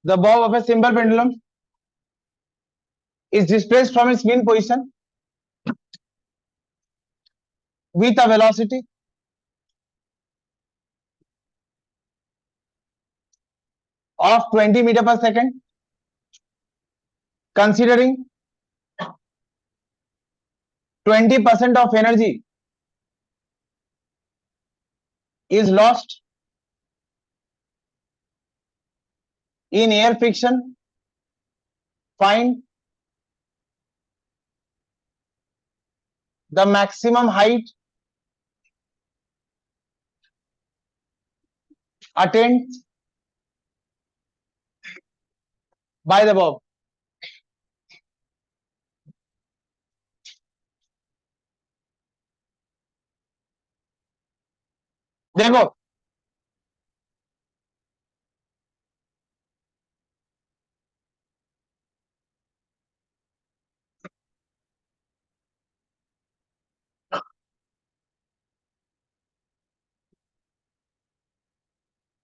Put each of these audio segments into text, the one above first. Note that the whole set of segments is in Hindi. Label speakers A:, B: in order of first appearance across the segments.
A: The bob of a simple pendulum is displaced from its mean position with a velocity of 20 meter per second, considering 20% of energy is lost in air friction. Find the maximum height attained by the bob. देखो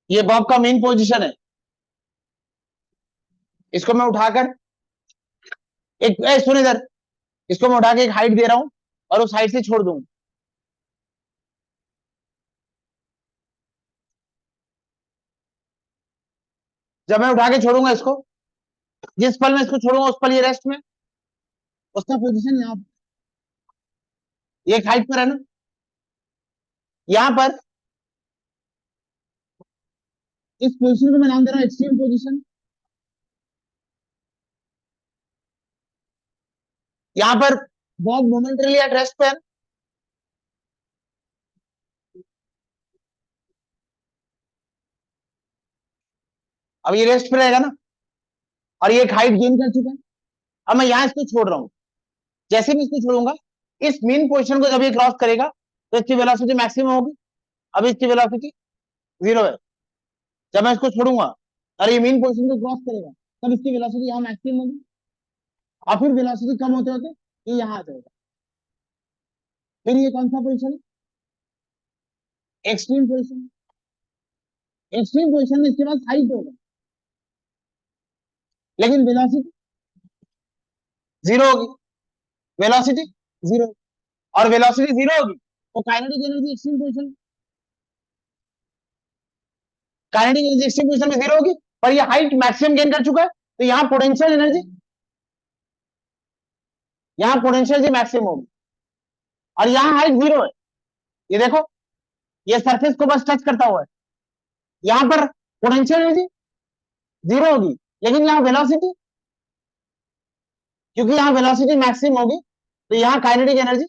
A: ये बॉब का मेन पोजीशन है, इसको मैं उठाकर एक सुन इधर, इसको मैं उठा के एक हाइट दे रहा हूं और उस हाइट से छोड़ दूंगा। जब मैं उठा के छोड़ूंगा इसको, जिस पल में इसको छोड़ूंगा उस पल ये रेस्ट में, उसका पोजीशन यहाँ, ये एक हाइट पर है ना, यहां पर इस पोजीशन को मैं नाम दे रहा हूं एक्सट्रीम पोजीशन। यहां पर बॉब मोमेंटरीली एट रेस्ट पे है, अब ये रेस्ट पे रहेगा ना, और ये एक हाइट गेन कर चुका है। अब मैं यहां इसको छोड़ रहा हूं, जैसे भी इसको छोड़ूंगा, इस मेन पोजीशन को जब ये क्रॉस करेगा तो इसकी वेलोसिटी मैक्सिमम होगी। अब इसकी वेलोसिटी 0 है। जब मैं इसको छोड़ूंगा और ये मेन पोजीशन को क्रॉस करेगा, तब इसकी वेलोसिटी यहाँ मैक्सिमम होगी, और फिर वेलोसिटी कम होते होते ये यहाँ आ जाएगा। फिर ये कौन सा पोजीशन है? Extreme position. एक्सट्रीम पोजीशन में इसके पास हाइट होगा, लेकिन वेलोसिटी 0 होगी। वेलोसिटी 0, और वेलोसिटी 0 होगी तो kinetic energy extreme position, kinetic energy extreme position में 0 होगी, पर ये हाइट मैक्सिमम गेन कर चुका है, तो यहाँ पोटेंशियल एनर्जी, यहाँ पोटेंशियल एनर्जी मैक्सिमम होगी, और यहाँ हाइट 0 है। ये देखो, ये सरफेस को बस टच करता हुआ है, यहाँ पर पोटेंशियल एनर्जी 0 होगी, लेकिन यहाँ वेलोसिटी, क्योंकि यहाँ वेलोसिटी मैक्सिमम होगी तो यहाँ काइनेटिक एनर्जी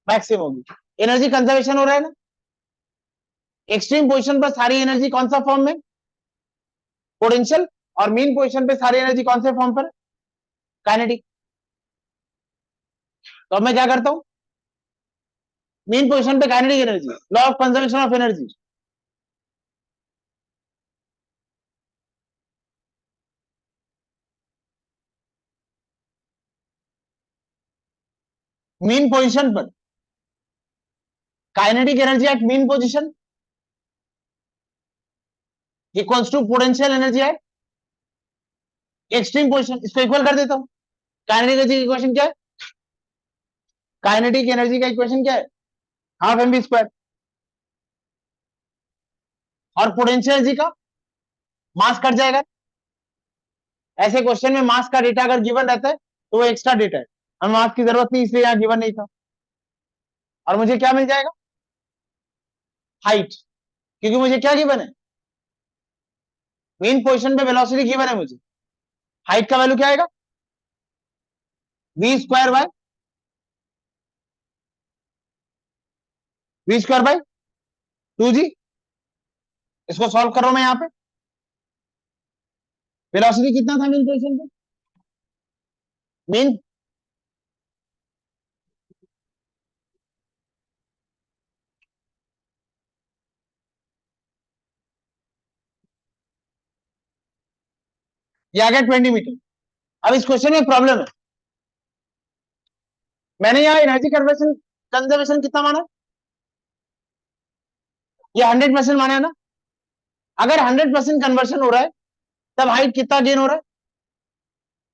A: मैक्सिमम होगी। एनर्जी कंजर्वेशन हो रहा है ना। एक्सट्रीम पोजीशन पर सारी एनर्जी कौन सा फॉर्म में? पोटेंशियल। और मीन पोजीशन पे सारी एनर्जी कौन से फॉर्म पर? काइनेटिक। तो अब मैं क्या करता हूं, मीन पोजीशन पे kinetic energy, law of conservation of energy, mean position पर kinetic energy at mean position equals to potential energy at extreme position. इसको इक्वल कर देता हूं। काइनेटिक एनर्जी की इक्वेशन क्या है? काइनेटिक एनर्जी का इक्वेशन क्या है? Half M B square. और पोटेंशियल एनर्जी का मास कट जाएगा। ऐसे क्वेश्चन में मास का डेटा अगर गिवन रहता है तो वो एक्स्ट्रा डेटा है, हमें मास की जरूरत नहीं, इसलिए यहां गिवन नहीं था। और मुझे क्या मिल जाएगा? हाइट, क्योंकि मुझे क्या गिवन है? मेन पोजीशन पे वेलोसिटी गिवन है मुझे। हाइट का वैल्यू क्या आएगा? वी स्क्वायर बाय टू जी। इसको सॉल्व कर रहा हूं मैं। यहाँ पे वेलोसिटी कितना था मेन पोजीशन पे? मेन ये आ गया 20 मीटर। अब इस क्वेश्चन में प्रॉब्लम है, मैंने यहाँ एनर्जी कंजर्वेशन कितना माना? ये 100% माना है ना। अगर 100% कन्वर्शन हो रहा है तब हाइट कितना गेन हो रहा है?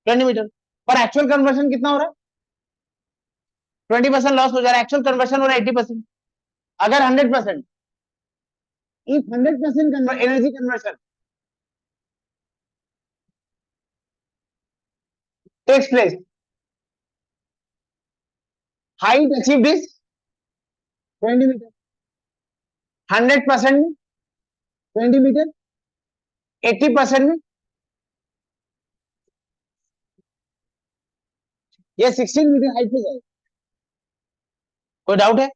A: 20 मीटर। पर एक्चुअल कन्वर्शन कितना हो रहा है? 20% लॉस हो जा रहा है। एक्चुअल कन्वर्शन हो रहा है 80%। अगर 100%, if 100% energy conversion takes place, height achieved is 20 metre. 100% में 20 मीटर, 80% में ये 16 मीटर हाइट पे जाएगा। कोई डाउट है?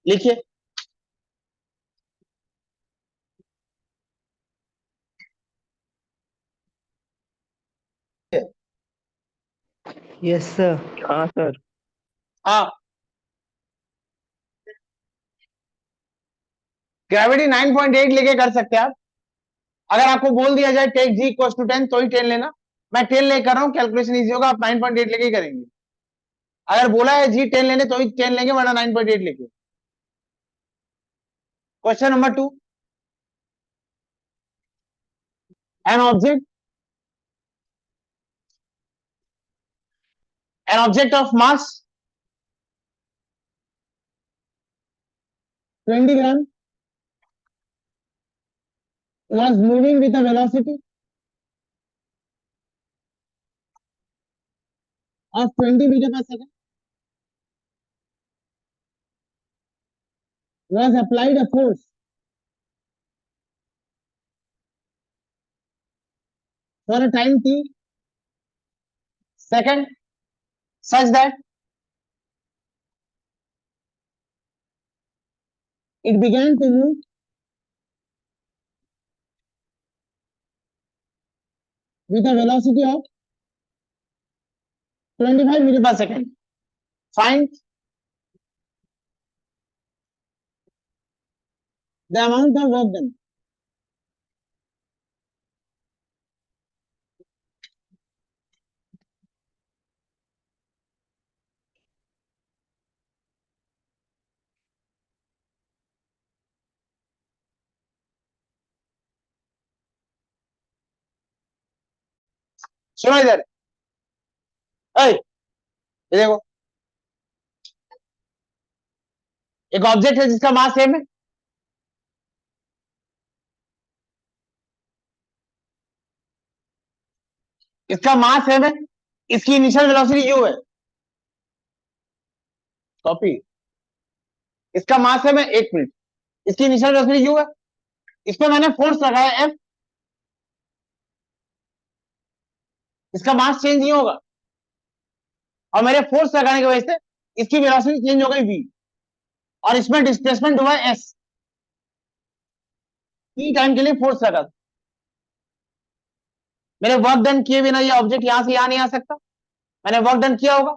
A: लिखिए।
B: Yes sir.
C: हाँ सर।
A: हाँ, ग्रेविटी 9.8 लेके कर सकते हैं आप। अगर आपको बोल दिया जाए टेक जी इक्वल टू 10 तो ही 10 लेना। मैं 10 लेकर कर रहा हूँ, कैलकुलेशन इजी होगा, आप 9.8 लेके ही करेंगे। अगर बोला है जी 10 लेने तो ही 10 लेंगे, वरना 9.8 लेके। Question number 2, an object of mass 20 gram was moving with a velocity of 20 meter per second, was applied a force for a time t second such that it began to move with a velocity of 25 meter per second. Find the amount of work done. सुनो इधर, ये देखो, एक ऑब्जेक्ट है जिसका मास सेम है, इसका मास सेम है, इसकी इनिशियल वेलोसिटी u है, कॉपी। इसका मास सेम है, 1 मिनट, इसकी इनिशियल वेलोसिटी u है, इस पर मैंने फोर्स लगाया f, इसका मास चेंज नहीं होगा, और मेरे फोर्स लगाने की वजह से इसकी वेलोसिटी चेंज हो गई v, और इसमें डिस्प्लेसमेंट हुआ है s। टी टाइम के लिए फोर्स लगा, मेरे वर्क डन किए बिना ये ऑब्जेक्ट यहां से यहां नहीं आ सकता। मैंने वर्क डन किया होगा,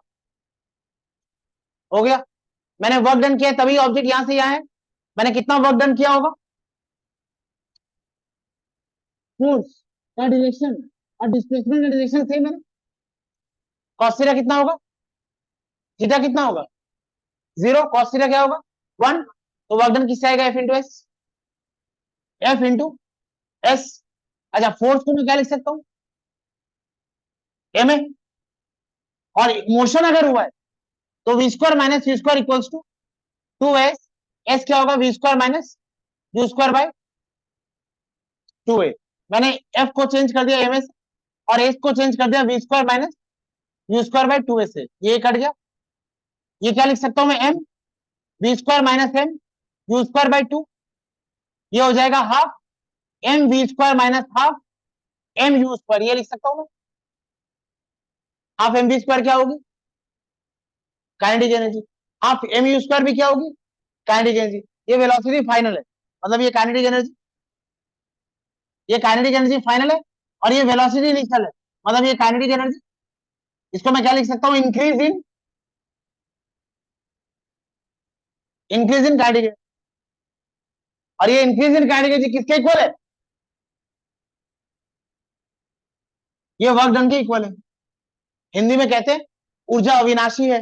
A: हो गया। मैंने वर्क डन किया तभी ऑब्जेक्ट यहां से यहां है। मैंने कितना वर्क डन किया होगा? फोर्स का डायरेक्शन और डिस्प्लेसमेंट का डायरेक्शन सेम है ना। कॉस थीटा कितना होगा? थीटा कितना होगा? 0। कॉस थीटा क्या होगा? 1। तो वर्क डन किससे आएगा? F into S, F into S. अच्छा, फोर्स को मैं क्या लिख सकता हूं? M A. और मोशन अगर हुआ है तो V square minus U square equals to 2s। S क्या होगा? V square minus U square by 2a। मैंने एफ को चेंज कर दिया एम एस, और एस को चेंज कर दिया V square minus U square by 2a से। ये कट गया, ये क्या लिख सकता हूं मैं? M V square minus M U square by 2। ये हो जाएगा half M V square minus half M U square. ये लिख सकता हूं मैं। हाफ एम वी स्क्वायर क्या होगी? Kinetic energy. Half M U square भी क्या होगी? Kinetic energy. ये वेलोसिटी फाइनल है, मतलब ये काइनेटिक एनर्जी, ये काइनेटिक एनर्जी फाइनल है, और ये वेलोसिटी इनिशियल है, मतलब ये काइनेटिक एनर्जी। इसको मैं क्या लिख सकता हूं? Increase in kinetic. और ये इंक्रीज इन काइनेटिक एनर्जी किसके इक्वल है? ये वर्क डन के इक्वल है। हिंदी में कहते हैं ऊर्जा अविनाशी है,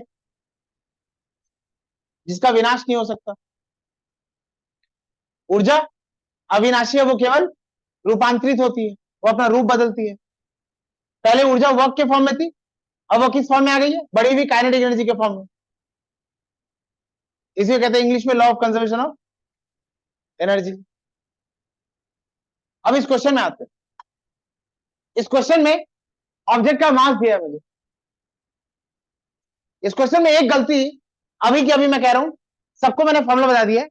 A: जिसका विनाश नहीं हो सकता। ऊर्जा अविनाशी है वो केवल रूपांतरित होती है, वो अपना रूप बदलती है। पहले ऊर्जा वर्क के फॉर्म में थी, अब वो किस फॉर्म में आ गई है? बढ़ी हुई काइनेटिक एनर्जी के फॉर्म में। इसे कहते हैं इंग्लिश में law of conservation of energy. अब इस क्वेश्चन में आते हैं। इस क्वेश्चन में ऑब्जेक्ट का मास दिया है मुझे। इस क्वेश्चन में एक गलती अभी की अभी मैं कह रहा हूं, सबको मैंने फॉर्मूला बता दिया है,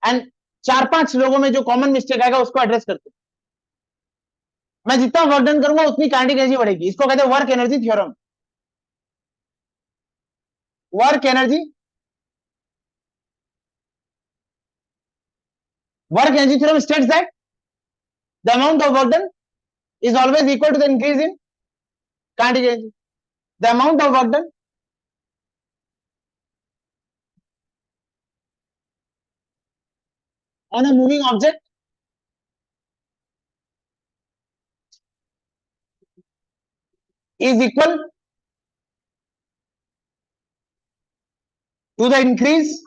A: एंड 4-5 लोगों में जो कॉमन मिस्टेक आएगा उसको एड्रेस करते। मैं जितना वर्क डन करूंगा उतनी काइनेटिक एनर्जी बढ़ेगी। इसको कहते हैं work energy theorem. Work energy theorem states that the amount of work done is always equal to the increase in kinetic energy. The amount of work done on a moving object is equal to the increase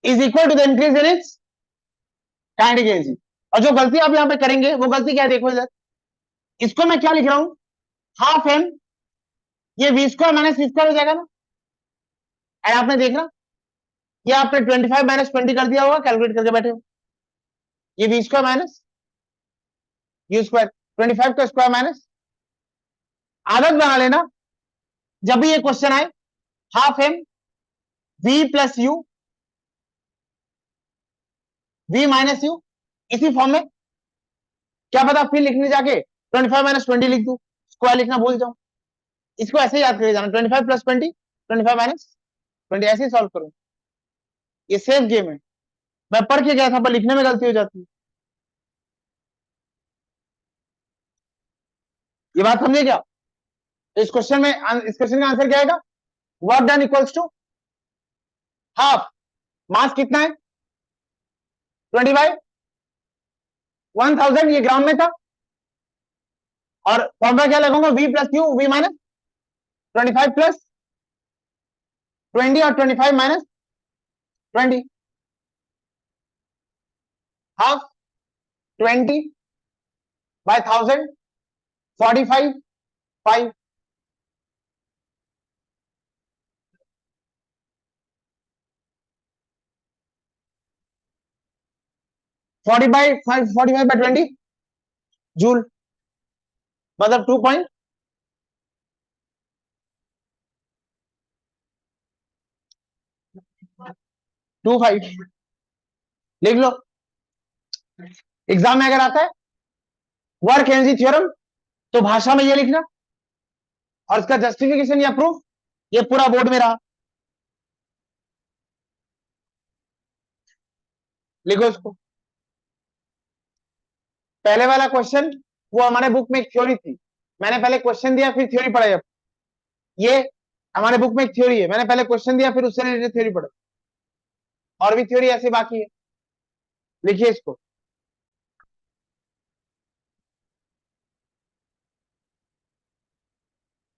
A: is equal to the increase in its kinetic energy. और जो गलती आप यहां पे करेंगे वो गलती क्या है, देखो इधर। इसको मैं क्या लिख रहा हूं, हाफ एम, ये V square minus V square हो जाएगा ना। एंड आपने देखना ये आपने 25 माइनस 20 कर दिया होगा, कैलकुलेट करके बैठे हो। ये V square minus U square, 25 का स्क्वायर माइनस। आदत बना लेना जब भी ये क्वेश्चन आए, half M V plus U, V minus U, इसी फॉर्म में। क्या पता फिर लिखने जाके 25 माइनस 20 लिख दूं, स्क्वायर लिखना भूल जाऊं। इसको ऐसे याद करके जाना, 25 प्लस 20, 25 माइनस 20, ऐसे ही सॉल्व करूं। ये सेफ गेम है। मैं पढ़ के गया था पर लिखने में गलती हो जाती है। ये बात समझे क्या? तो इस क्वेश्चन में, इस क्वेश्चन का आंसर क्या आएगा? Work done equals to half, mass कितना है 25, 1000, ये ग्राम में था। और फॉर्मूला क्या लगाऊंगा, V plus U, V minus 25 plus 20 और 25 minus 20, half 20 by 1000, 45 5, 40 by 5, 45 by 20 joule, मतलब 2.25। लिख लो, एग्जाम में अगर आता है वर्क एनर्जी थ्योरम तो भाषा में ये लिखना, और इसका जस्टिफिकेशन या प्रूफ ये पूरा बोर्ड में रहा। लिखो इसको। पहले वाला क्वेश्चन वो हमारे बुक में एक थ्योरी थी, मैंने पहले क्वेश्चन दिया फिर थ्योरी पढ़ाई। अब ये हमारे बुक में एक थ्योरी है, मैंने पहले क्वेश्चन दिया फिर उससे रिलेटेड थ्योरी पढ़ा। और भी थ्योरी ऐसे बाकी है, लिखिए इसको।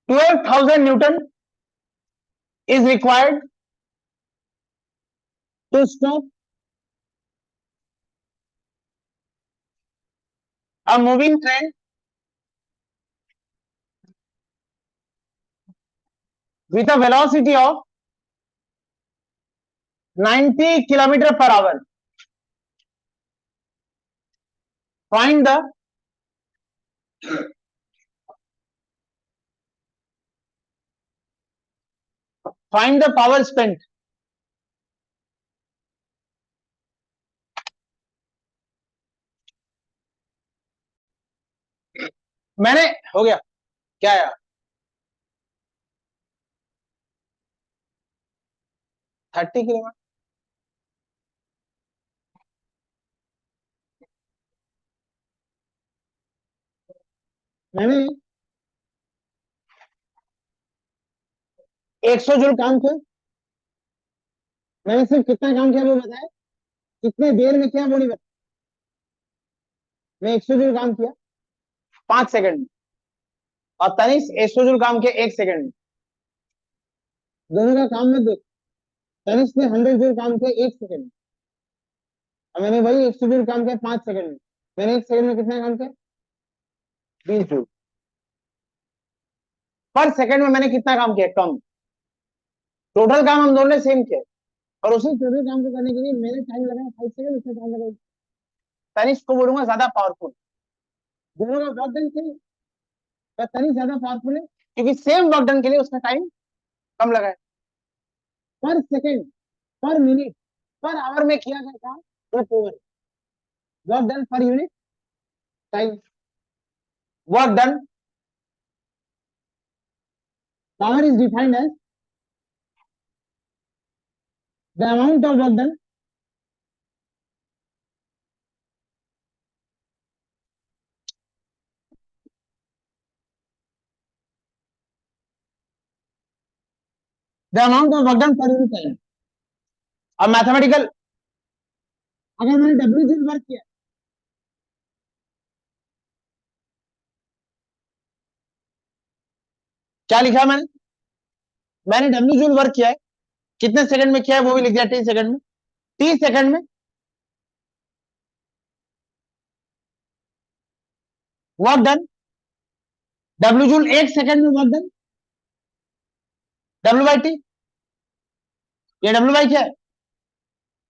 A: 12,000 Newton is required to stop a moving train with a velocity of 90 kilometer per hour. Find the power spent. मैंने हो गया क्या यार, 30 किलोमीटर। मैंने 100 जूल काम किया, मैंने सिर्फ कितना काम किया वो बताया, कितने देर में किया वो नहीं बताया। मैं 100 जूल काम किया 5 सेकंड में, और तनिष 100 जूल काम किया 1 सेकंड में। दोनों का काम में देख, तनिष्क ने 100 जूल काम किया 1 सेकंड में, और मैंने वही 100 जूल काम किया 5 सेकंड में। मैंने 1 सेकंड में कितना काम किया? 20 जूल। पर सेकंड में मैंने कितना काम किया? कम। टोटल काम हम दोनों ने सेम किया, और उसी टोटल काम को करने के लिए मेरे टाइम लगा 5 सेकंड, उसमें टाइम लगा। तनिष्क को बोलूंगा ज्यादा पावरफुल, दोनों का वर्क डन सेम, पर तनिष्क ज्यादा पावरफुल है क्योंकि सेम वर्क डन के लिए उसका टाइम कम लगा है। पर सेकंड, पर मिनट, पर आवर में किया गया काम वो power, work done per unit time, work done, power is defined as the amount of work done the amount of work done per unit time. अब मैथमेटिकल, अगर मैंने डब्ल्यू जूल वर्क किया, क्या लिखा मैंने डब्ल्यू जूल वर्क किया है, कितने सेकंड में किया है वो भी लिख दिया, 30 सेकंड में। 30 सेकंड में work done, W joule 1 second में work done, W by T, ये डब्ल्यू बाई क्या है?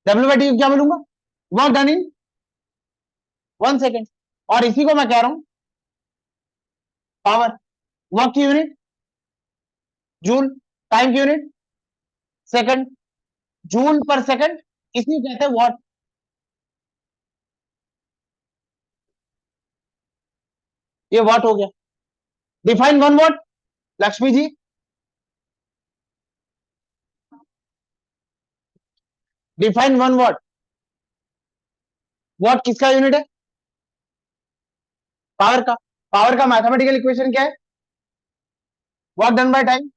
A: डब्ल्यू बाई टी को क्या बोलूंगा? Work done in 1 second. और इसी को मैं कह रहा हूं पावर, वर्क की यूनिट जूल, टाइम की यूनिट सेकंड, जूल पर सेकंड, इसी कहते हैं वॉट। ये वॉट हो गया। Define one watt, Lakshmi ji. Define one watt, watt किसका यूनिट है? पावर का। पावर का मैथमेटिकल इक्वेशन क्या है? Work done by time.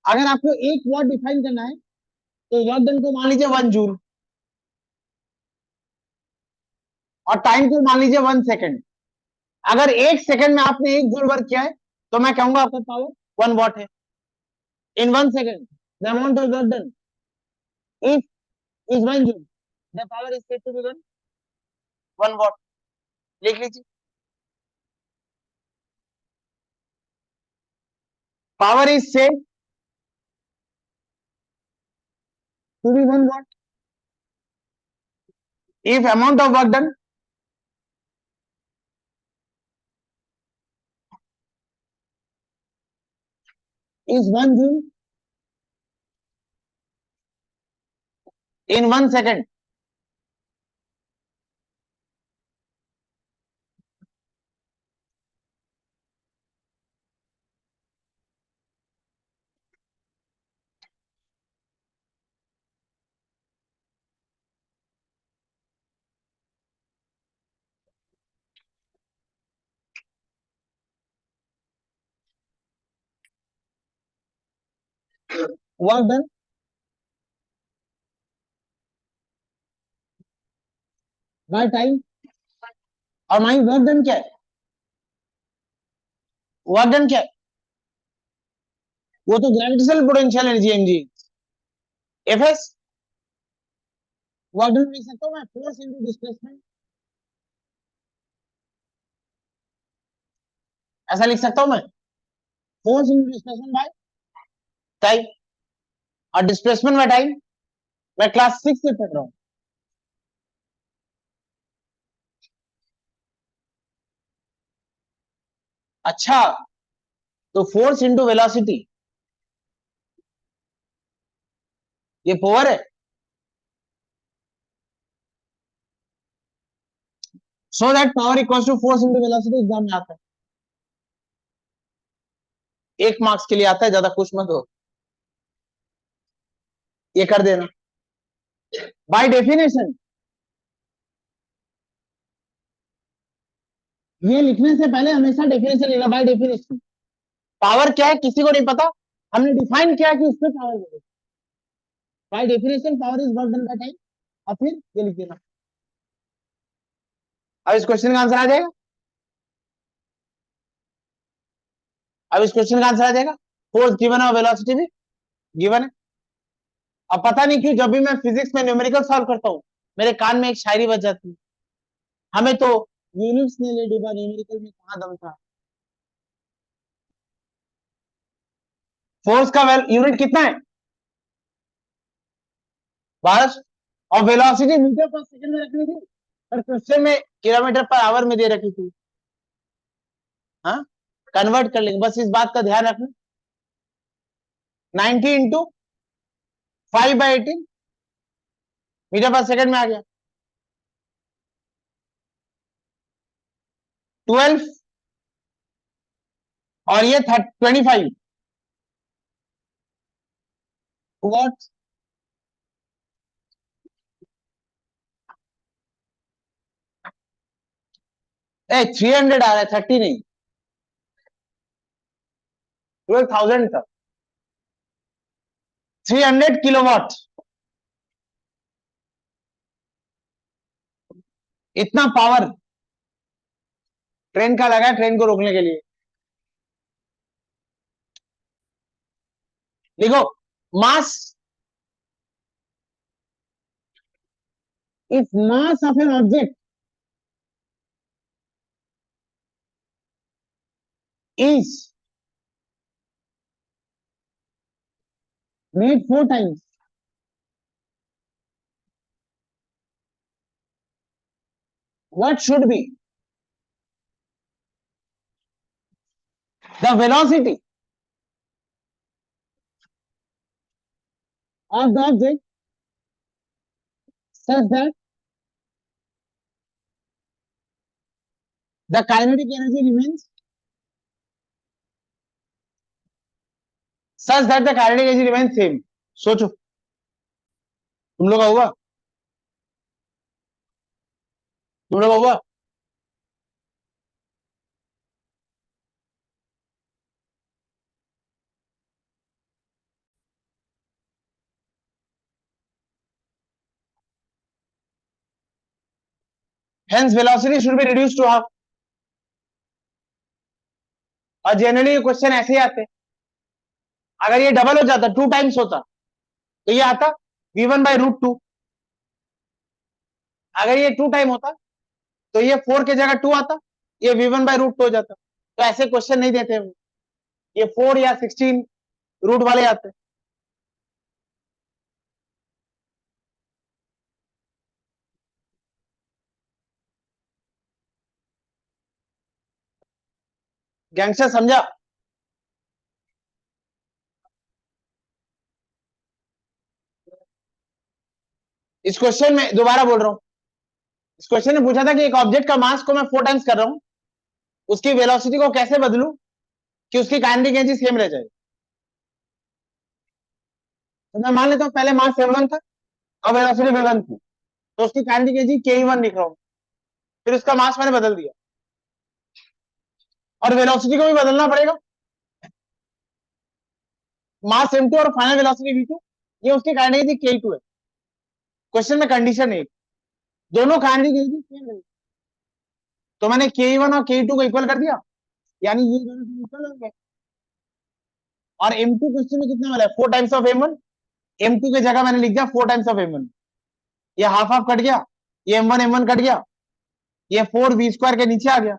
A: अगर आपको एक वॉट डिफाइन करना है तो वर्क डन को मान लीजिए 1 जूल, और टाइम को मान लीजिए 1 सेकंड। अगर 1 सेकंड में आपने 1 जूल वर्क किया है तो मैं कहूंगा आपका पावर 1 वॉट है। In 1 second the amount of work done if is 1 joule, the power is said to be 1 watt. लिख लीजिए, power is said to be 1 watt if amount of work done is 1 joule in 1 second. Work done by time, और माइंड वर्क डन क्या है? वर्क डन क्या है? वो तो gravitational potential energy M G, F S. Work done लिख सकता हूँ मैं फोर्स इंटू डिस्प्लेसमेंट, ऐसा लिख सकता हूँ मैं, force into displacement by time. और डिस्प्लेसमेंट बाय टाइम मैं क्लास 6 से पढ़ रहा हूँ। अच्छा, तो फोर्स इंटू वेलोसिटी ये पावर है। So that power equals to force into velocity exam में आता है, 1 मार्क्स के लिए आता है, ज्यादा खुश मत हो, ये कर देना। बाय डेफिनेशन, ये लिखने से पहले हमेशा डेफिनेशन लेना। बाय डेफिनेशन पावर क्या है किसी को नहीं पता, हमने डिफाइन किया कि उसमें पावर है। By definition power is work done by time, और फिर ये लिख देना। अब इस क्वेश्चन का आंसर आ जाएगा, अब इस क्वेश्चन का आंसर आ जाएगा। फोर्स गिवन है, वेलोसिटी भी गिवन है। अब पता नहीं क्यों जब भी मैं फिजिक्स में न्यूमेरिकल सॉल्व करता हूँ मेरे कान में एक शायरी बज जाती है, हमें तो यूनिट्स ने ले डूबा, न्यूमेरिकल में कहाँ दम था। फोर्स का यूनिट कितना है? 12। और वेलोसिटी मीटर पर सेकंड में रखनी थी, पर क्वेश्चन में किलोमीटर पर आवर में दे रखी थी। हाँ, कन्वर्ट कर लेंगे, बस इस बात का ध्यान रखना। 90 इंटू 5/18 मीटर पर सेकंड में आ गया। 12 और ये 25 वॉट। 300 आ रहा है, 30 नहीं, 12,000 था। 300 किलोवाट, इतना पावर ट्रेन का लगा है, ट्रेन को रोकने के लिए। देखो, mass, if mass of an object is made 4 times, what should be the velocity of the object such that the kinetic energy remains such that the kinetic energy remains same। सोचो, तुम लोग का हुआ, तुम लोग का हुआ। hence velocity should be reduced to half। और जनरली ये क्वेश्चन ऐसे ही आते हैं, अगर ये डबल हो जाता 2 times होता तो ये आता v1/√2। अगर ये 2 टाइम होता तो ये 4 की जगह 2 आता, ये v1/√2 हो जाता। तो ऐसे क्वेश्चन नहीं देते हम, ये 4 या 16 रूट वाले आते। गैंगस्टर समझा? इस क्वेश्चन में दोबारा बोल रहा हूं, इस क्वेश्चन ने पूछा था कि एक ऑब्जेक्ट का मास को मैं 4 टाइम्स कर रहा हूं, उसकी वेलोसिटी को कैसे बदलूं कि उसकी काइनेटिक एनर्जी सेम रह जाए। तो मैं मान लेता हूं पहले मास m1 था और वेलोसिटी v1 थी, तो उसकी काइनेटिक एनर्जी k1 लिख रहा हूं, फिर उसका मास मैंने बदल दिया और वेलोसिटी को भी बदलना पड़ेगा। मास m2 और फाइनल वेलोसिटी v2, ये उसकी काइनेटिक एनर्जी k2 है। क्वेश्चन में कंडीशन है दोनों काइनेटिक एनर्जी सेम है, तो मैंने k1 और k2 को इक्वल कर दिया, यानी ये दोनों इक्वल हो गए। और m2 क्वेश्चन में कितना वाला है, 4 टाइम्स ऑफ m1। m2 की जगह मैंने लिख दिया 4 टाइम्स ऑफ m1, ये हाफ हाफ कट गया, ये m1 कट गया, ये 4 v² के नीचे आ गया,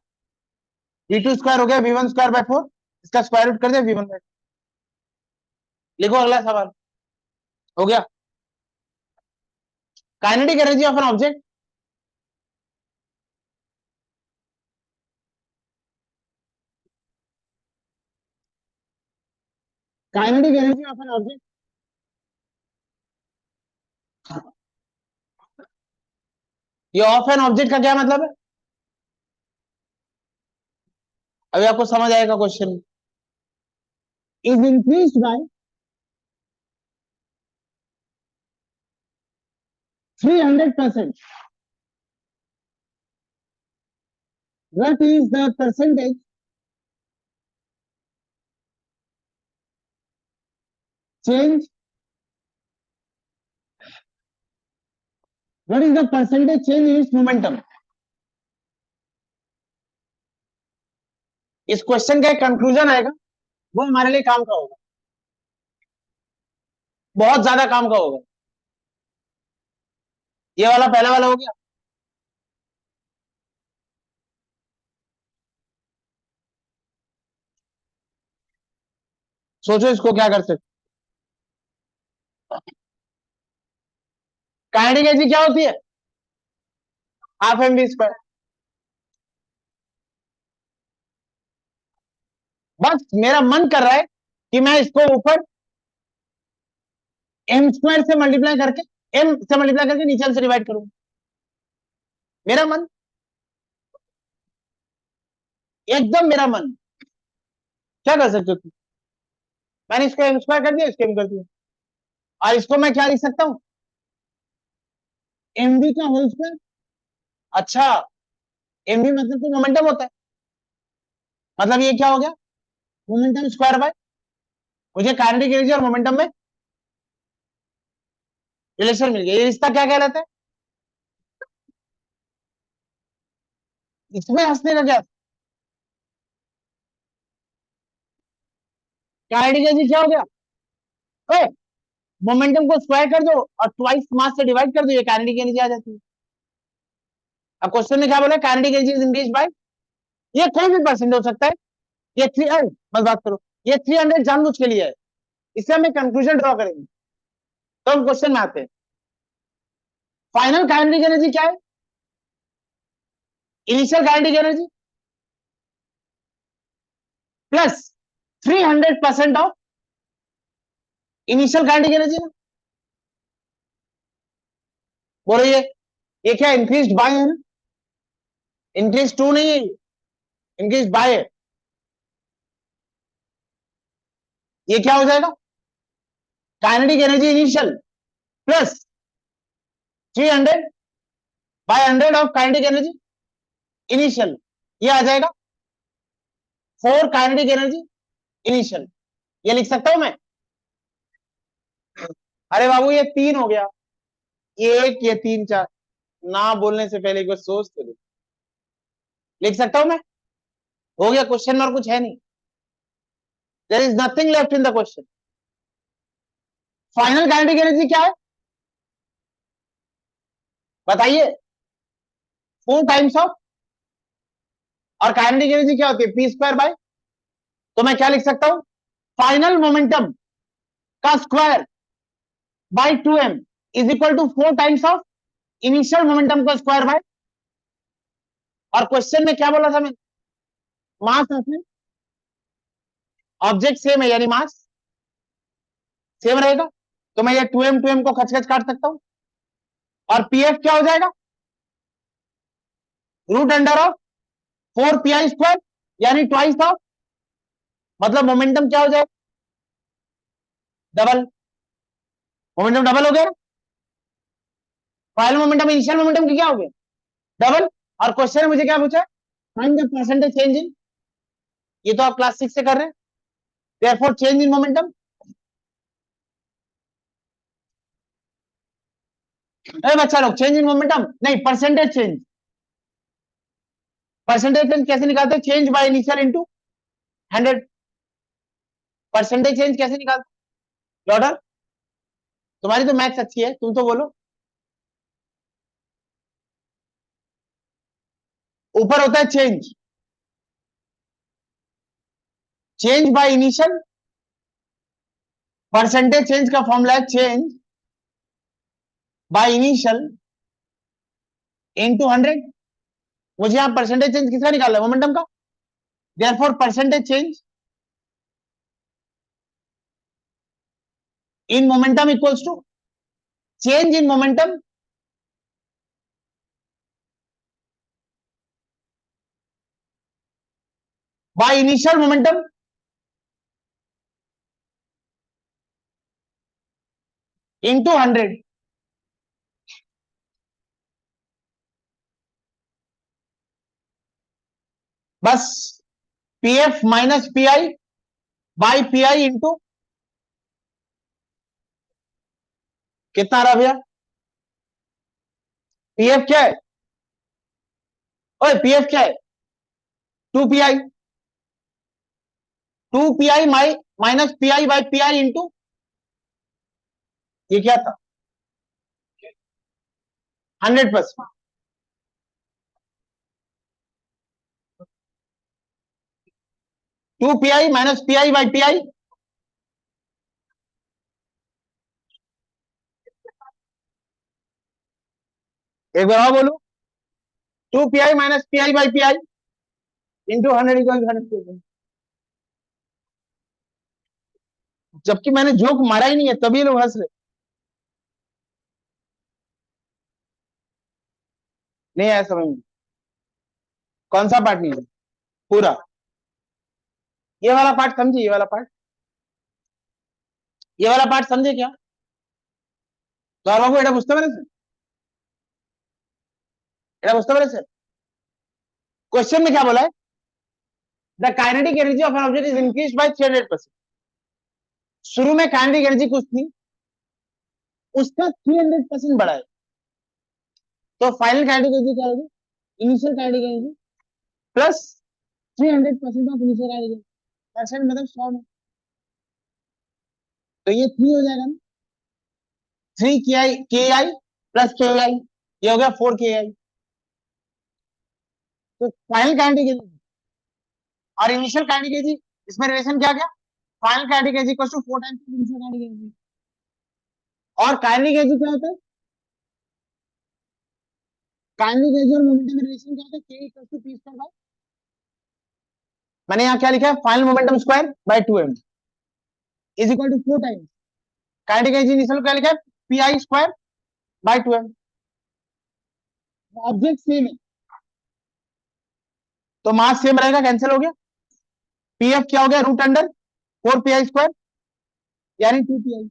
A: v2² हो गया v1²/4, इसका स्क्वायर रूट कर दिया v1/4। लिखो अगला सवाल, हो गया। Kinetic energy of an object, kinetic energy of an object, ये ऑफ एन ऑब्जेक्ट का क्या मतलब है, अभी आपको समझ आएगा question. Is increase by 300%, what is the percentage change, what is the percentage change in its momentum। इस क्वेश्चन का एक कंक्लूजन आएगा, वो हमारे लिए काम का होगा। बहुत ज्यादा काम का होगा। ये वाला पहला वाला हो गया। सोचो इसको क्या कर सकते। काइनेटिक एनर्जी क्या होती है? Half M V square. बस मेरा मन कर रहा है कि मैं इसको ऊपर एम स्क्वायर से मल्टीप्लाई करके, एम से मल्टीप्लाई करके नीचे से डिवाइड करूंगा। मेरा मन, एकदम मेरा मन। क्या कर सकते हो तुम? मैंने इसको एम स्क्वायर कर दिया, इसको एम कर दिया। और इसको मैं क्या लिख सकता हूं? एम वी का होल स्क्वायर। अच्छा, एम वी मतलब तो मोमेंटम होता है। मतलब ये क्या हो गया? मोमेंटम स्क्वायर बाय, मुझे काइनेटिक एनर्जी और मोमेंटम में रिलेशन मिल गया। ये रिश्ता क्या कहलाता है? इसमें हंसने का क्या? काइनेटिक एनर्जी क्या हो गया? ओए, मोमेंटम को स्क्वायर कर दो और ट्वाइस मास से डिवाइड कर दो, ये काइनेटिक एनर्जी आ जाती है। अब क्वेश्चन में क्या बोला? Kinetic energy is increase by, ये कोई भी परसेंट हो सकता है। ये थ्री, बस बात करो, ये 300 जानबूझ के लिए है। इससे हम एक कंक्लूजन ड्रॉ करेंगे। तो हम क्वेश्चन में आते हैं। फाइनल काइनेटिक एनर्जी क्या है? Initial kinetic energy plus 300% of initial kinetic energy ना। बोलो ये क्या इंक्रीज बाय है ना? इंक्रीज टू नहीं है, इंक्रीज बाय है। ये क्या हो जाएगा? Kinetic energy initial plus 300/100 of kinetic energy initial, ये आ जाएगा 4 काइनेटिक एनर्जी इनिशियल। ये लिख सकता हूं मैं? अरे बाबू ये 3 हो गया, ये 1, ये 3, 4। ना बोलने से पहले एक बार सोच तो लो। लिख सकता हूं मैं? हो गया, क्वेश्चन में और कुछ है नहीं। There is nothing left in the question. Final kinetic energy क्या है बताइए? 4 टाइम्स ऑफ, और काइनेटिक एनर्जी क्या होती है? P square by. तो मैं क्या लिख सकता हूं? फाइनल मोमेंटम का square by 2m is equal to 4 times of initial momentum का स्क्वायर बाय। और क्वेश्चन में क्या बोला था मैं? मास आपने, ऑब्जेक्ट सेम है यानी मास सेम रहेगा। तो मैं ये 2m को खच खच काट सकता हूं। और पीएफ क्या हो जाएगा? रूट अंडर ऑफ 4 pi² यानी ट्वाइस ऑफ, मतलब मोमेंटम क्या हो जाएगा? डबल। मोमेंटम डबल हो गया। फाइनल मोमेंटम इनिशियल मोमेंटम की क्या हो गया? डबल। और क्वेश्चन में मुझे क्या पूछा? फाइंड द परसेंटेज चेंज इन, ये तो आप क्लास 6 से कर रहे हैं। देयरफॉर चेंज इन मोमेंटम, अरे बच्चा लोग, चेंज इन मोमेंटम नहीं, परसेंटेज चेंज। परसेंटेज चेंज कैसे निकालते हैं? Change by initial into 100। Percentage change कैसे निकालते हैं ऑर्डर? तुम्हारी तो मैथ्स अच्छी है, तुम तो बोलो। ऊपर होता है change, change by initial. Percentage change का फॉर्मूला है चेंज बाय इनिशियल इनटू 100। मुझे यहां परसेंटेज चेंज किसका निकालना है? मोमेंटम का। Therefore percentage change in momentum equals to change in momentum by initial momentum into 100। बस PF minus PI by PI into कितना रहा भैया? पीएफ क्या है? ओए पीएफ क्या है? 2 P I, 2 P I minus P I by P I into ये क्या था? 100%। 2 pi minus P I by P I. एक बार और बोलो। 2 pi minus P I by P I into 100 जबकि मैंने जोक मारा ही नहीं है, तभी लोग हंस रहे। नहीं आया समझ में? कौन सा पार्ट नहीं है? पूरा। ये वाला पार्ट समझे? ये वाला पार्ट, ये वाला पार्ट समझे क्या? गौरव बाबू এটা বুঝতে পেরেছেন? এটা বুঝতে পেরেছেন? क्वेश्चन में क्या बोला है? The kinetic energy of an object is increase by 300%। शुरू में काइनेटिक एनर्जी कुछ थी, उसका 300% बढ़ा है, तो फाइनल काइनेटिक एनर्जी क्या होगी? Initial kinetic energy plus 300% of initial kinetic energy. Percent मतलब 100 में, तो ये 3 हो जाएगा ना। 3 प्लस के आई, ये हो गया 4 KI। तो फाइनल काइनेटिक एनर्जी और इनिशियल काइनेटिक एनर्जी, इसमें रिलेशन क्या क्या? Final kinetic energy equals to 4 times initial kinetic energy. और काइनेटिक एनर्जी क्या होता है? काइनेटिक एनर्जी और मोमेंटम में रिलेशन क्या होता है? K equals to P square by, मैंने यहाँ क्या लिखा है? Final momentum square by 2m is equal to 4 times kinetic energy initial क्या लिखा है? Pi square by 2m। Object same है तो मास सेम रहेगा, कैंसिल हो गया। पीएफ क्या हो गया? रूट अंडर 4 pi स्क्वायर, यानी 2 pi।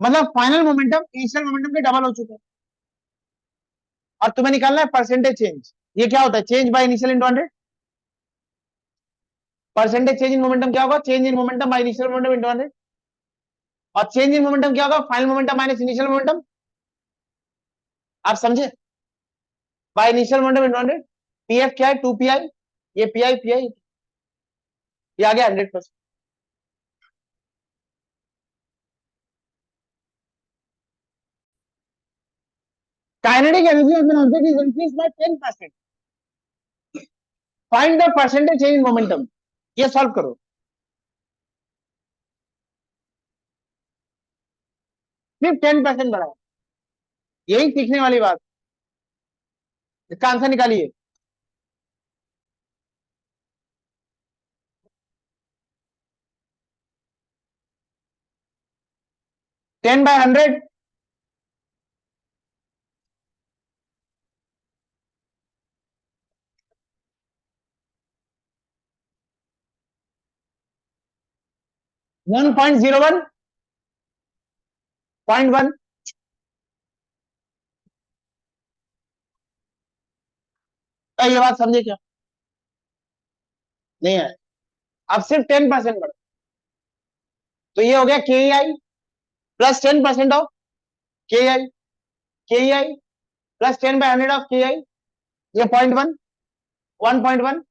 A: मतलब फाइनल मोमेंटम इनिशियल मोमेंटम के डबल हो चुका है। और तुम्हें निकालना है परसेंटेज चेंज। ये क्या होता है? Change by initial into 100। Percentage change in momentum क्या होगा? Change in momentum by initial momentum into 100। और चेंज इन मोमेंटम क्या होगा? Final momentum minus initial momentum. आप समझे? Bye initial momentum into 100। PF क्या है? 2 pi, ये पी आई ये आ गया 100%। Kinetic energy of an object is increase by 10%। Find the percentage change in momentum. ये सॉल्व करो। सिर्फ 10% बढ़ा, यही सीखने वाली बात। इसका आंसर निकालिए। 10/100 1.01 0.1। ये बात समझे क्या? नहीं है। अब सिर्फ 10% बढ़ा, तो ये हो गया के आई प्लस 10% ऑफ के आई, के आई प्लस 10/100 ऑफ के आई, ये 0.1, 1.1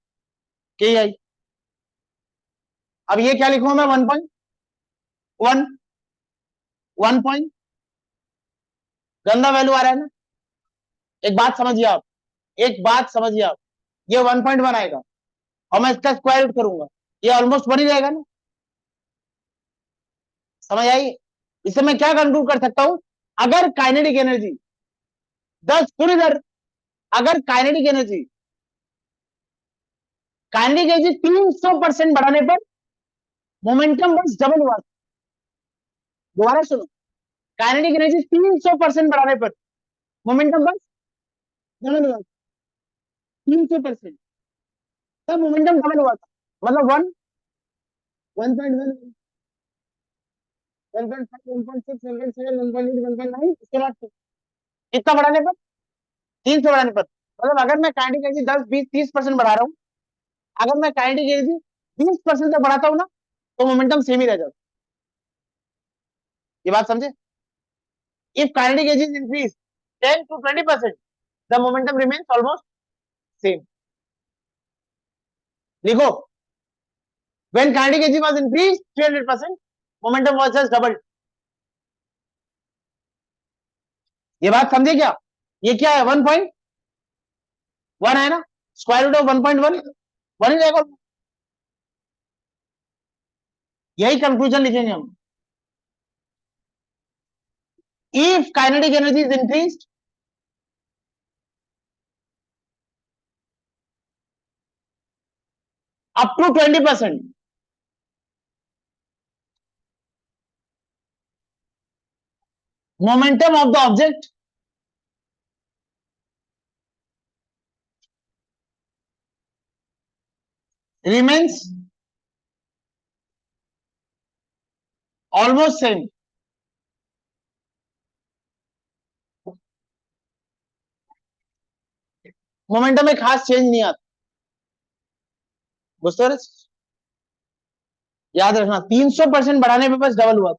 A: के आई। अब ये क्या लिखूंगा मैं? 1.1, 1 गंदा वैल्यू आ रहा है ना। एक बात समझिए आप, एक बात समझिए आप, ये 1.1 आएगा और मैं इसका स्क्वायर रूट करूंगा, ये ऑलमोस्ट 1 ही रहेगा ना। समझ आई? इससे मैं क्या कंक्लूड कर सकता हूं? अगर काइनेटिक एनर्जी 10 सुन इधर, अगर काइनेटिक एनर्जी 300% बढ़ाने पर मोमेंटम बस डबल हुआ। दोबारा सुनो, काइनेटिक एनर्जी 300% बढ़ाने पर मोमेंटम बस डबल हुआ। 300%, तब मोमेंटम डबल हुआ था, मतलब 1.1, 1.5, 1.6, 1.7, 1.8, 1.9, इसके बाद कितना बढ़ाने पर? 300 बढ़ाने पर। मतलब अगर मैं काइनेटिक एनर्जी 10, 20, 30% बढ़ा रहा हूँ, अगर मैं काइनेटिक एनर्जी 20% तक बढ़ाता हूँ ना, तो मोमेंटम सेम ही रह जाता। ये बात समझे? If kinetic energy is increase 10 to 20%, the momentum remains almost same. लिखो, when kinetic energy was increased 300%, momentum was just doubled. ये बात समझे क्या? ये क्या है? 1.1 है ना, स्क्वायर रूट ऑफ 1.1 1 ही रहेगा। यही कंक्लूजन लिखेंगे हम। If kinetic energy is increased up to 20%, momentum of the object remains almost same. Momentum में खास चेंज नहीं आता। बुझते हो? याद रखना 300% बढ़ाने पे बस डबल हुआ।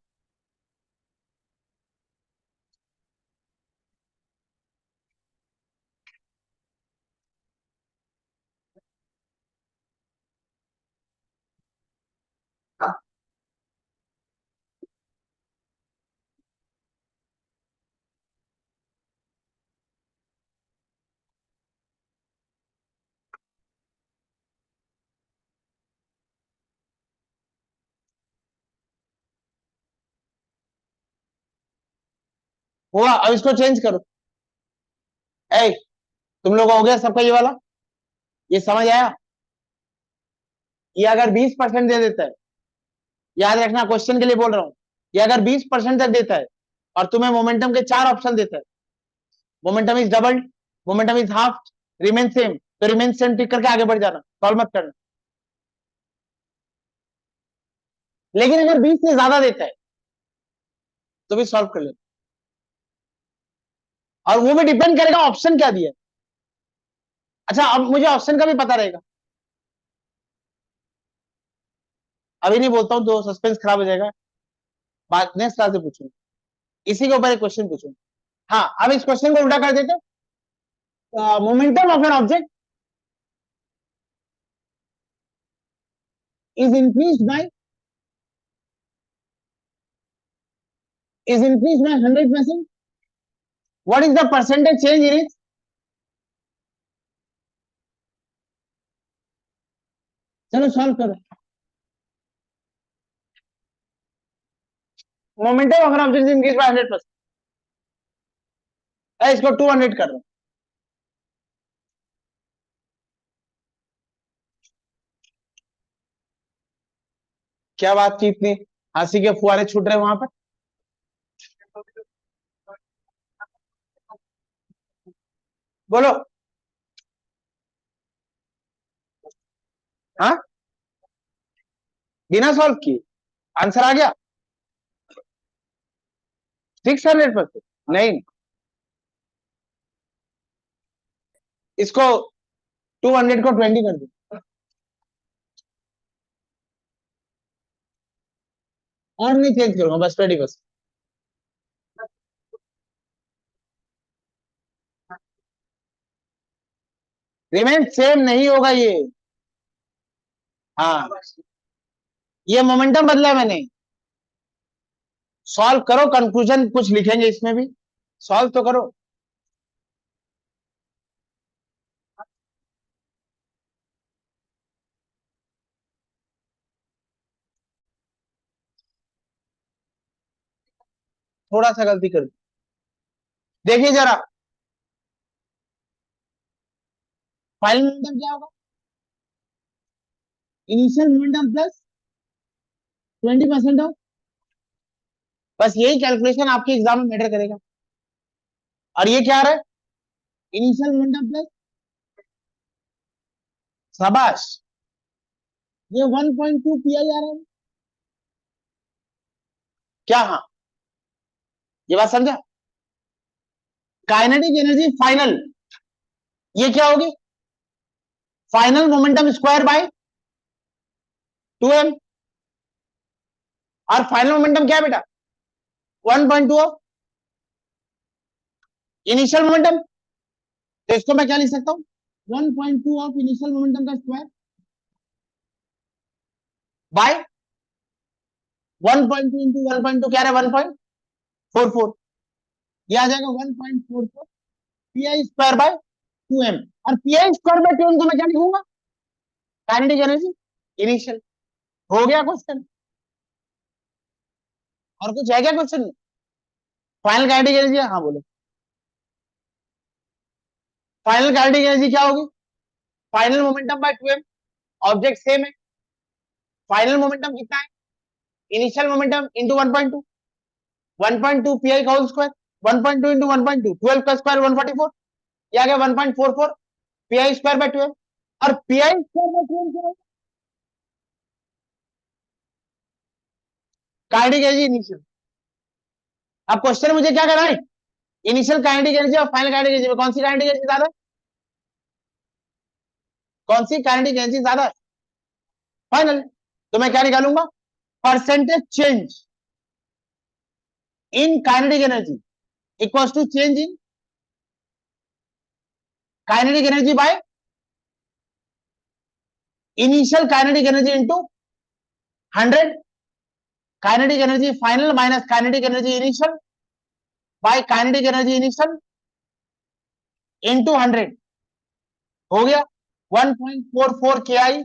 A: हुआ, अब इसको चेंज करो। ए, तुम लोग हो गया सबका ये वाला, ये समझ आया? ये अगर 20% दे देता है, याद रखना क्वेश्चन के लिए बोल रहा हूं, ये अगर 20% तक देता है और तुम्हें मोमेंटम के 4 ऑप्शन देता है, momentum is doubled, momentum is half, remain same, तो रिमेन सेम टिक करके आगे बढ़ जाना, सॉल्व मत करना। लेकिन अगर 20 से ज्यादा देता है तो भी सॉल्व कर लेना, और वो भी डिपेंड करेगा ऑप्शन क्या दिया है। अच्छा, अब मुझे ऑप्शन का भी पता रहेगा। अभी नहीं बोलता हूं तो सस्पेंस खराब हो जाएगा, बात नेक्स्ट क्लास से पूछूंगा, इसी के ऊपर एक क्वेश्चन पूछूंगा। हाँ, अब इस क्वेश्चन को उल्टा कर देते, momentum of an object is increased by 100%. What is the percentage change in it? चलो सॉल्व करो। Momentum of an object is increase by 100%, इसको 200 कर रहा हूं। क्या बात की, इतनी हंसी के फुहारे छूट रहे वहां पर? बोलो। हाँ, बिना सॉल्व किए आंसर आ गया 600%? नहीं, इसको 200 को 20 कर दो, और नहीं चेंज करूंगा, बस 20%। रिमेन सेम नहीं होगा ये। हाँ, ये मोमेंटम बदला मैंने। सॉल्व करो, कंक्लूजन कुछ लिखेंगे इसमें भी, सॉल्व तो करो। थोड़ा सा गलती कर दी, देखिए जरा, फाइनल मोमेंटम क्या होगा? इनिशियल मोमेंटम प्लस 20% ऑफ, बस यही कैलकुलेशन आपके एग्जाम में मैटर करेगा। और ये क्या आ रहा है? इनिशियल मोमेंटम प्लस, शाबाश, ये 1.2 पी आई आ रहा है क्या? हाँ, ये बात समझा? काइनेटिक एनर्जी फाइनल, ये क्या होगी? Final momentum square by 2m, और फाइनल मोमेंटम क्या है बेटा? 1.2 ऑफ इनिशियल मोमेंटम, तो इसको मैं क्या लिख सकता हूं? 1.2 ऑफ इनिशियल मोमेंटम का स्क्वायर बाय 1.2 इंटू 1.2 क्या है? 1.44। ये आ जाएगा 1.44 पीआई स्क्वायर बाय 2m। और पीआई स्क्वायर बाय 2m को मैं क्या लिखूंगा, काइनेटिक एनर्जी इनिशियल। हो गया क्वेश्चन, और कुछ है क्या क्वेश्चन? फाइनल काइनेटिक एनर्जी, हाँ बोलो। फाइनल काइनेटिक एनर्जी क्या होगी? Final momentum by 2m, object same है। फाइनल मोमेंटम कितना है? इनिशियल मोमेंटम इंटू 1.2, 1.2 पीआई का होल स्क्वायर, 1.2 इंटू 1.2, 12 का स्क्वायर 144, ये आ गया 1.44 पीआई स्क्वायर बाय 2m। और पीआई स्क्वायर बाय 2m क्या है? Kinetic energy initial. अब क्वेश्चन मुझे क्या करना है, इनिशियल काइनेटिक एनर्जी और फाइनल काइनेटिक एनर्जी में कौन सी काइनेटिक एनर्जी ज्यादा है, कौन सी काइनेटिक एनर्जी ज्यादा है? फाइनल। तो मैं क्या निकालूंगा, percentage change in kinetic energy equal to change in kinetic energy by initial kinetic energy into 100, kinetic energy final minus kinetic energy initial by kinetic energy initial into 100। हो गया 1.44 के आई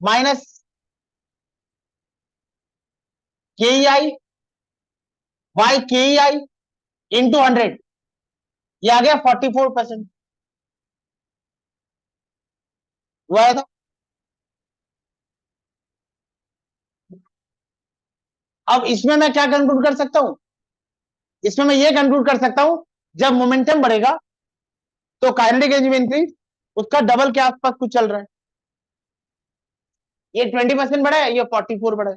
A: माइनस के आई बाय के आई इंटू 100, ये आ गया 44%। हुआ था। अब इसमें मैं क्या कंक्लूड कर सकता हूं, इसमें मैं ये कंक्लूड कर सकता हूं, जब मोमेंटम बढ़ेगा तो काइनेटिक एनर्जी में इंक्रीज उसका डबल के आसपास कुछ चल रहा है। ये 20% बढ़ा है, ये 44 बढ़ा है।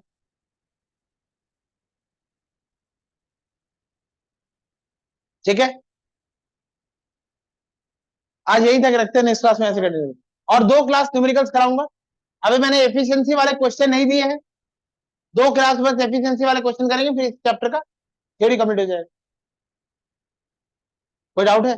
A: ठीक है, आज यही तक रखते हैं, नेक्स्ट क्लास में ऐसे कंटिन्यू। और 2 क्लास न्यूमेरिकल्स कराऊंगा। अभी मैंने एफिशिएंसी वाले क्वेश्चन नहीं दिए हैं, 2 क्लास बस एफिशिएंसी वाले क्वेश्चन करेंगे, फिर इस चैप्टर का थ्योरी कंप्लीट हो जाएगा। कोई डाउट है?